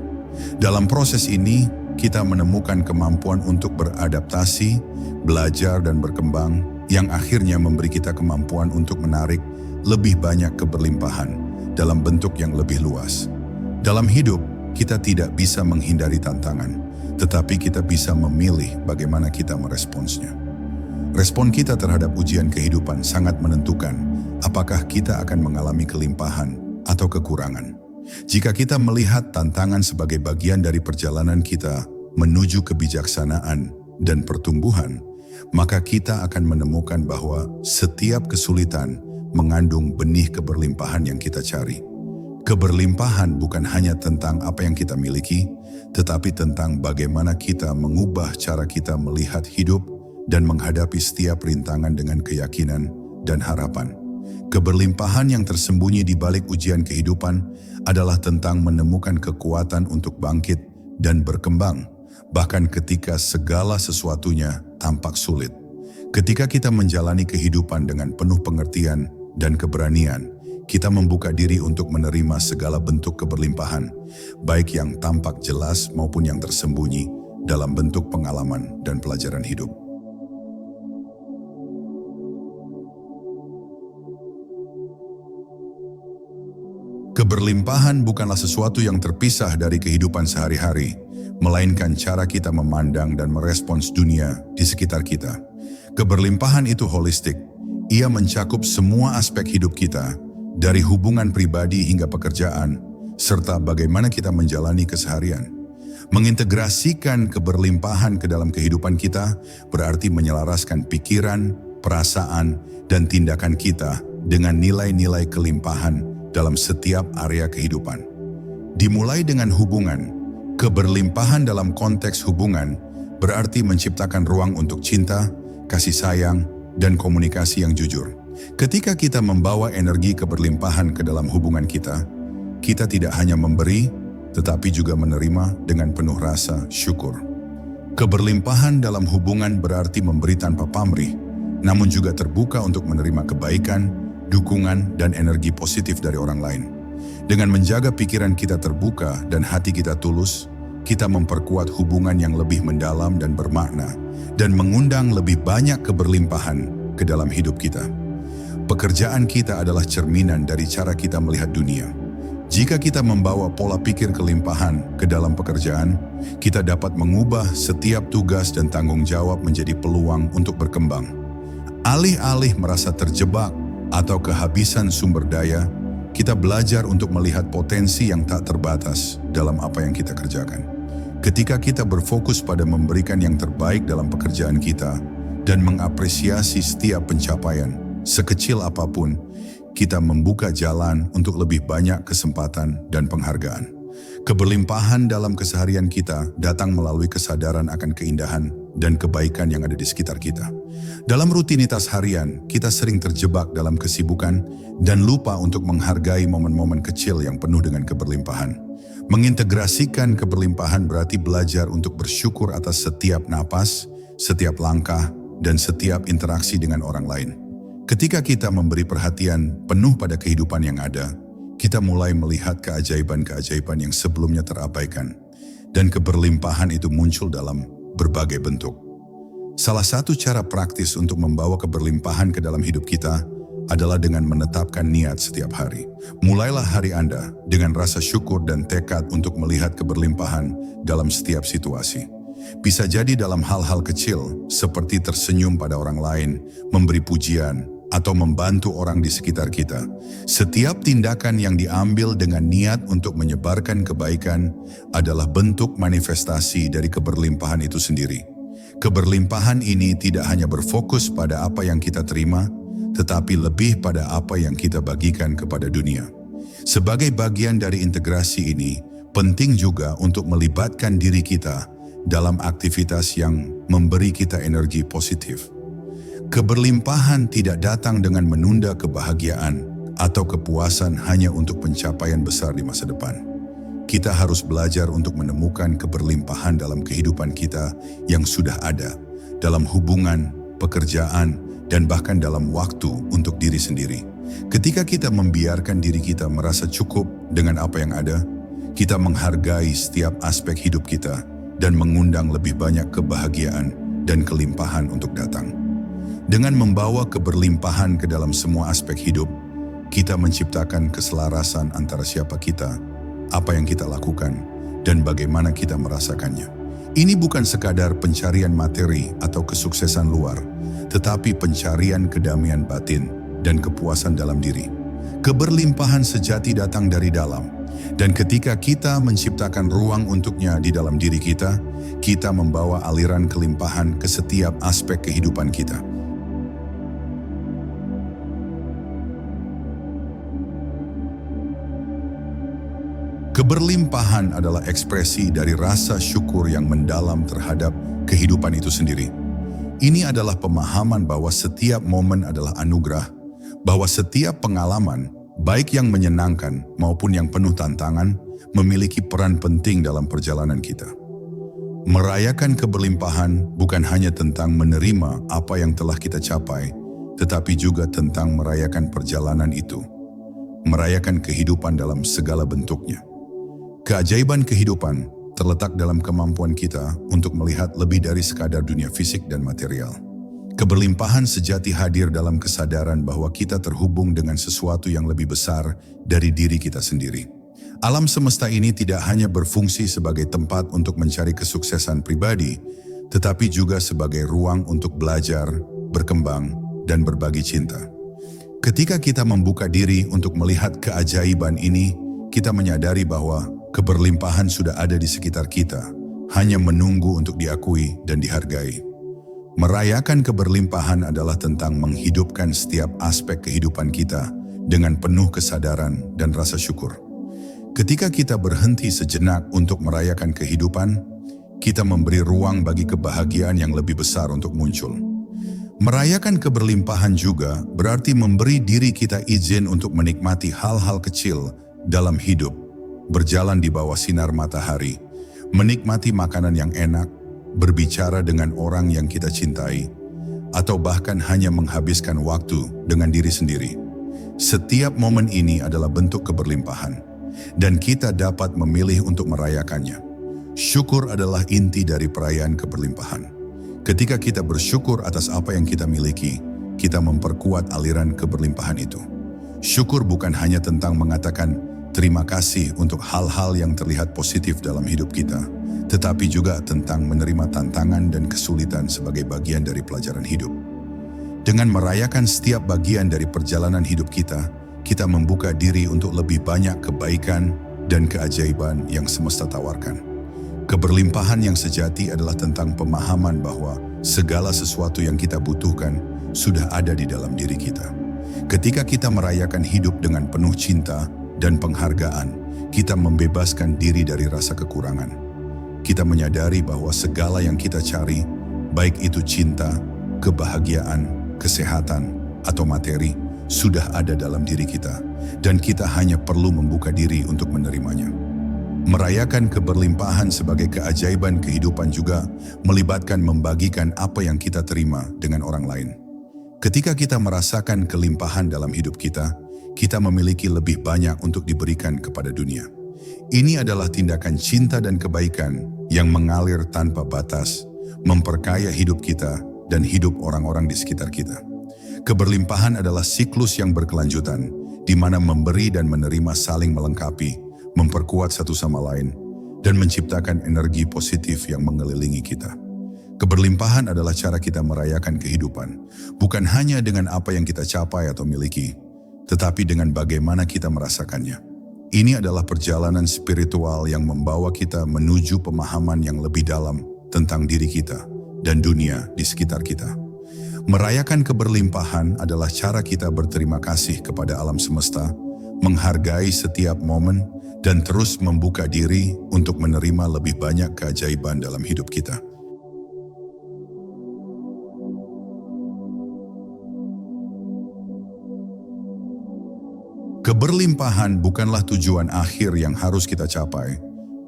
Dalam proses ini, kita menemukan kemampuan untuk beradaptasi, belajar, dan berkembang yang akhirnya memberi kita kemampuan untuk menarik lebih banyak keberlimpahan dalam bentuk yang lebih luas. Dalam hidup, kita tidak bisa menghindari tantangan, tetapi kita bisa memilih bagaimana kita meresponsnya. Respon kita terhadap ujian kehidupan sangat menentukan apakah kita akan mengalami kelimpahan atau kekurangan. Jika kita melihat tantangan sebagai bagian dari perjalanan kita menuju kebijaksanaan dan pertumbuhan, maka kita akan menemukan bahwa setiap kesulitan mengandung benih keberlimpahan yang kita cari. Keberlimpahan bukan hanya tentang apa yang kita miliki, tetapi tentang bagaimana kita mengubah cara kita melihat hidup dan menghadapi setiap rintangan dengan keyakinan dan harapan. Keberlimpahan yang tersembunyi di balik ujian kehidupan adalah tentang menemukan kekuatan untuk bangkit dan berkembang, bahkan ketika segala sesuatunya tampak sulit. Ketika kita menjalani kehidupan dengan penuh pengertian dan keberanian, kita membuka diri untuk menerima segala bentuk keberlimpahan, baik yang tampak jelas maupun yang tersembunyi dalam bentuk pengalaman dan pelajaran hidup. Keberlimpahan bukanlah sesuatu yang terpisah dari kehidupan sehari-hari, melainkan cara kita memandang dan merespons dunia di sekitar kita. Keberlimpahan itu holistik. Ia mencakup semua aspek hidup kita, dari hubungan pribadi hingga pekerjaan, serta bagaimana kita menjalani keseharian. Mengintegrasikan keberlimpahan ke dalam kehidupan kita berarti menyelaraskan pikiran, perasaan, dan tindakan kita dengan nilai-nilai kelimpahan dalam setiap area kehidupan. Dimulai dengan hubungan, keberlimpahan dalam konteks hubungan berarti menciptakan ruang untuk cinta, kasih sayang, dan komunikasi yang jujur. Ketika kita membawa energi keberlimpahan ke dalam hubungan kita tidak hanya memberi, tetapi juga menerima dengan penuh rasa syukur. Keberlimpahan dalam hubungan berarti memberi tanpa pamrih, namun juga terbuka untuk menerima kebaikan, dukungan, dan energi positif dari orang lain. Dengan menjaga pikiran kita terbuka dan hati kita tulus, kita memperkuat hubungan yang lebih mendalam dan bermakna, dan mengundang lebih banyak keberlimpahan ke dalam hidup kita. Pekerjaan kita adalah cerminan dari cara kita melihat dunia. Jika kita membawa pola pikir kelimpahan ke dalam pekerjaan, kita dapat mengubah setiap tugas dan tanggung jawab menjadi peluang untuk berkembang. Alih-alih merasa terjebak atau kehabisan sumber daya, kita belajar untuk melihat potensi yang tak terbatas dalam apa yang kita kerjakan. Ketika kita berfokus pada memberikan yang terbaik dalam pekerjaan kita dan mengapresiasi setiap pencapaian, sekecil apapun, kita membuka jalan untuk lebih banyak kesempatan dan penghargaan. Keberlimpahan dalam keseharian kita datang melalui kesadaran akan keindahan dan kebaikan yang ada di sekitar kita. Dalam rutinitas harian, kita sering terjebak dalam kesibukan dan lupa untuk menghargai momen-momen kecil yang penuh dengan keberlimpahan. Mengintegrasikan keberlimpahan berarti belajar untuk bersyukur atas setiap napas, setiap langkah, dan setiap interaksi dengan orang lain. Ketika kita memberi perhatian penuh pada kehidupan yang ada, kita mulai melihat keajaiban-keajaiban yang sebelumnya terabaikan, dan keberlimpahan itu muncul dalam berbagai bentuk. Salah satu cara praktis untuk membawa keberlimpahan ke dalam hidup kita adalah dengan menetapkan niat setiap hari. Mulailah hari Anda dengan rasa syukur dan tekad untuk melihat keberlimpahan dalam setiap situasi. Bisa jadi dalam hal-hal kecil seperti tersenyum pada orang lain, memberi pujian, atau membantu orang di sekitar kita. Setiap tindakan yang diambil dengan niat untuk menyebarkan kebaikan adalah bentuk manifestasi dari keberlimpahan itu sendiri. Keberlimpahan ini tidak hanya berfokus pada apa yang kita terima, tetapi lebih pada apa yang kita bagikan kepada dunia. Sebagai bagian dari integrasi ini, penting juga untuk melibatkan diri kita dalam aktivitas yang memberi kita energi positif. Keberlimpahan tidak datang dengan menunda kebahagiaan atau kepuasan hanya untuk pencapaian besar di masa depan. Kita harus belajar untuk menemukan keberlimpahan dalam kehidupan kita yang sudah ada, dalam hubungan, pekerjaan, dan bahkan dalam waktu untuk diri sendiri. Ketika kita membiarkan diri kita merasa cukup dengan apa yang ada, kita menghargai setiap aspek hidup kita dan mengundang lebih banyak kebahagiaan dan kelimpahan untuk datang. Dengan membawa keberlimpahan ke dalam semua aspek hidup, kita menciptakan keselarasan antara siapa kita, apa yang kita lakukan, dan bagaimana kita merasakannya. Ini bukan sekadar pencarian materi atau kesuksesan luar, tetapi pencarian kedamaian batin dan kepuasan dalam diri. Keberlimpahan sejati datang dari dalam, dan ketika kita menciptakan ruang untuknya di dalam diri kita, kita membawa aliran kelimpahan ke setiap aspek kehidupan kita. Keberlimpahan adalah ekspresi dari rasa syukur yang mendalam terhadap kehidupan itu sendiri. Ini adalah pemahaman bahwa setiap momen adalah anugerah, bahwa setiap pengalaman, baik yang menyenangkan maupun yang penuh tantangan, memiliki peran penting dalam perjalanan kita. Merayakan keberlimpahan bukan hanya tentang menerima apa yang telah kita capai, tetapi juga tentang merayakan perjalanan itu, merayakan kehidupan dalam segala bentuknya. Keajaiban kehidupan terletak dalam kemampuan kita untuk melihat lebih dari sekadar dunia fisik dan material. Keberlimpahan sejati hadir dalam kesadaran bahwa kita terhubung dengan sesuatu yang lebih besar dari diri kita sendiri. Alam semesta ini tidak hanya berfungsi sebagai tempat untuk mencari kesuksesan pribadi, tetapi juga sebagai ruang untuk belajar, berkembang, dan berbagi cinta. Ketika kita membuka diri untuk melihat keajaiban ini, kita menyadari bahwa keberlimpahan sudah ada di sekitar kita, hanya menunggu untuk diakui dan dihargai. Merayakan keberlimpahan adalah tentang menghidupkan setiap aspek kehidupan kita dengan penuh kesadaran dan rasa syukur. Ketika kita berhenti sejenak untuk merayakan kehidupan, kita memberi ruang bagi kebahagiaan yang lebih besar untuk muncul. Merayakan keberlimpahan juga berarti memberi diri kita izin untuk menikmati hal-hal kecil dalam hidup, berjalan di bawah sinar matahari, menikmati makanan yang enak, berbicara dengan orang yang kita cintai, atau bahkan hanya menghabiskan waktu dengan diri sendiri. Setiap momen ini adalah bentuk keberlimpahan, dan kita dapat memilih untuk merayakannya. Syukur adalah inti dari perayaan keberlimpahan. Ketika kita bersyukur atas apa yang kita miliki, kita memperkuat aliran keberlimpahan itu. Syukur bukan hanya tentang mengatakan terima kasih untuk hal-hal yang terlihat positif dalam hidup kita, tetapi juga tentang menerima tantangan dan kesulitan sebagai bagian dari pelajaran hidup. Dengan merayakan setiap bagian dari perjalanan hidup kita, kita membuka diri untuk lebih banyak kebaikan dan keajaiban yang semesta tawarkan. Keberlimpahan yang sejati adalah tentang pemahaman bahwa segala sesuatu yang kita butuhkan sudah ada di dalam diri kita. Ketika kita merayakan hidup dengan penuh cinta dan penghargaan, kita membebaskan diri dari rasa kekurangan. Kita menyadari bahwa segala yang kita cari, baik itu cinta, kebahagiaan, kesehatan, atau materi, sudah ada dalam diri kita, dan kita hanya perlu membuka diri untuk menerimanya. Merayakan keberlimpahan sebagai keajaiban kehidupan juga melibatkan membagikan apa yang kita terima dengan orang lain. Ketika kita merasakan kelimpahan dalam hidup kita memiliki lebih banyak untuk diberikan kepada dunia. Ini adalah tindakan cinta dan kebaikan yang mengalir tanpa batas, memperkaya hidup kita dan hidup orang-orang di sekitar kita. Keberlimpahan adalah siklus yang berkelanjutan, di mana memberi dan menerima saling melengkapi, memperkuat satu sama lain, dan menciptakan energi positif yang mengelilingi kita. Keberlimpahan adalah cara kita merayakan kehidupan, bukan hanya dengan apa yang kita capai atau miliki, tetapi dengan bagaimana kita merasakannya. Ini adalah perjalanan spiritual yang membawa kita menuju pemahaman yang lebih dalam tentang diri kita dan dunia di sekitar kita. Merayakan keberlimpahan adalah cara kita berterima kasih kepada alam semesta, menghargai setiap momen, dan terus membuka diri untuk menerima lebih banyak keajaiban dalam hidup kita. Keberlimpahan bukanlah tujuan akhir yang harus kita capai,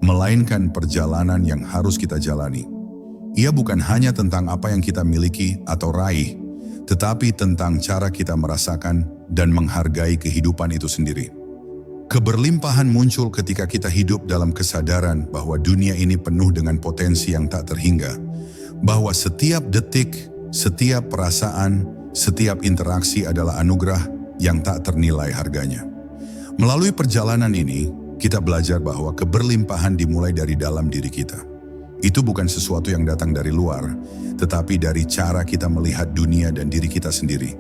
melainkan perjalanan yang harus kita jalani. Ia bukan hanya tentang apa yang kita miliki atau raih, tetapi tentang cara kita merasakan dan menghargai kehidupan itu sendiri. Keberlimpahan muncul ketika kita hidup dalam kesadaran bahwa dunia ini penuh dengan potensi yang tak terhingga, bahwa setiap detik, Setiap perasaan, setiap interaksi adalah anugerah yang tak ternilai harganya. Melalui perjalanan ini, kita belajar bahwa keberlimpahan dimulai dari dalam diri kita. Itu bukan sesuatu yang datang dari luar, tetapi dari cara kita melihat dunia dan diri kita sendiri.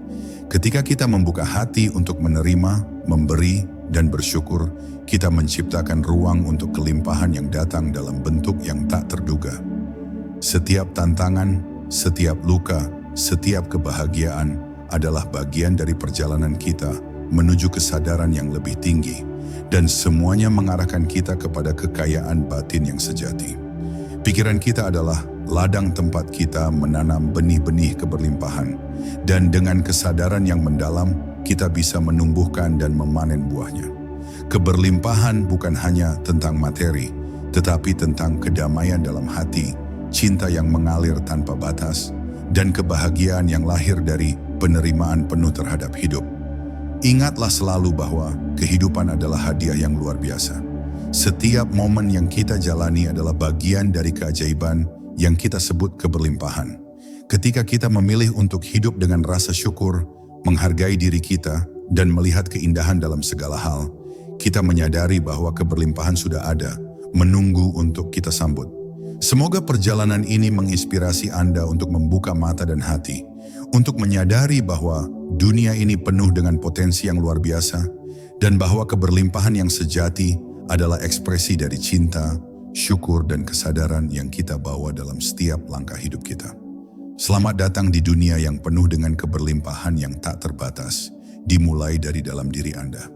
Ketika kita membuka hati untuk menerima, memberi, dan bersyukur, kita menciptakan ruang untuk kelimpahan yang datang dalam bentuk yang tak terduga. Setiap tantangan, setiap luka, setiap kebahagiaan adalah bagian dari perjalanan kita menuju kesadaran yang lebih tinggi, dan semuanya mengarahkan kita kepada kekayaan batin yang sejati. Pikiran kita adalah ladang tempat kita menanam benih-benih keberlimpahan, dan dengan kesadaran yang mendalam, kita bisa menumbuhkan dan memanen buahnya. Keberlimpahan bukan hanya tentang materi, tetapi tentang kedamaian dalam hati, cinta yang mengalir tanpa batas, dan kebahagiaan yang lahir dari penerimaan penuh terhadap hidup. Ingatlah selalu bahwa kehidupan adalah hadiah yang luar biasa. Setiap momen yang kita jalani adalah bagian dari keajaiban yang kita sebut keberlimpahan. Ketika kita memilih untuk hidup dengan rasa syukur, menghargai diri kita, dan melihat keindahan dalam segala hal, kita menyadari bahwa keberlimpahan sudah ada, menunggu untuk kita sambut. Semoga perjalanan ini menginspirasi Anda untuk membuka mata dan hati, untuk menyadari bahwa dunia ini penuh dengan potensi yang luar biasa, dan bahwa keberlimpahan yang sejati adalah ekspresi dari cinta, syukur, dan kesadaran yang kita bawa dalam setiap langkah hidup kita. Selamat datang di dunia yang penuh dengan keberlimpahan yang tak terbatas, dimulai dari dalam diri Anda.